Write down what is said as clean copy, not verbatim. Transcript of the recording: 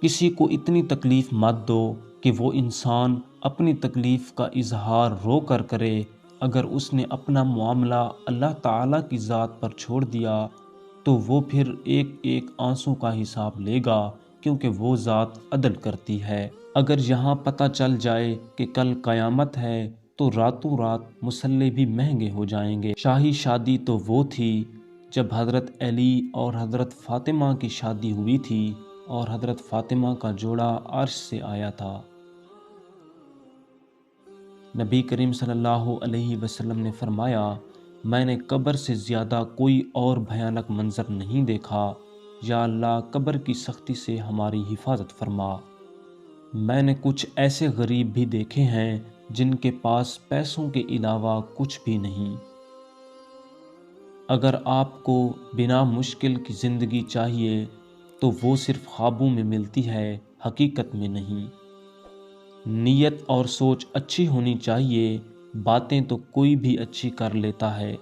کسی کو اتنی تکلیف مت دو کہ وہ انسان اپنی تکلیف کا اظہار رو کر کرے۔ اگر اس نے اپنا معاملہ اللہ تعالیٰ کی ذات پر چھوڑ دیا تو وہ پھر ایک ایک آنسو کا حساب لے گا، کیونکہ وہ ذات عدل کرتی ہے۔ اگر یہاں پتہ چل جائے کہ کل قیامت ہے تو راتوں رات مسلح بھی مہنگے ہو جائیں گے۔ شاہی شادی تو وہ تھی جب حضرت علی اور حضرت فاطمہ کی شادی ہوئی تھی اور حضرت فاطمہ کا جوڑا عرش سے آیا تھا۔ نبی کریم صلی اللہ علیہ وسلم نے فرمایا، میں نے قبر سے زیادہ کوئی اور بھیانک منظر نہیں دیکھا۔ یا اللہ قبر کی سختی سے ہماری حفاظت فرما۔ میں نے کچھ ایسے غریب بھی دیکھے ہیں جن کے پاس پیسوں کے علاوہ کچھ بھی نہیں۔ اگر آپ کو بنا مشکل کی زندگی چاہیے تو وہ صرف خوابوں میں ملتی ہے، حقیقت میں نہیں۔ نیت اور سوچ اچھی ہونی چاہیے، باتیں تو کوئی بھی اچھی کر لیتا ہے۔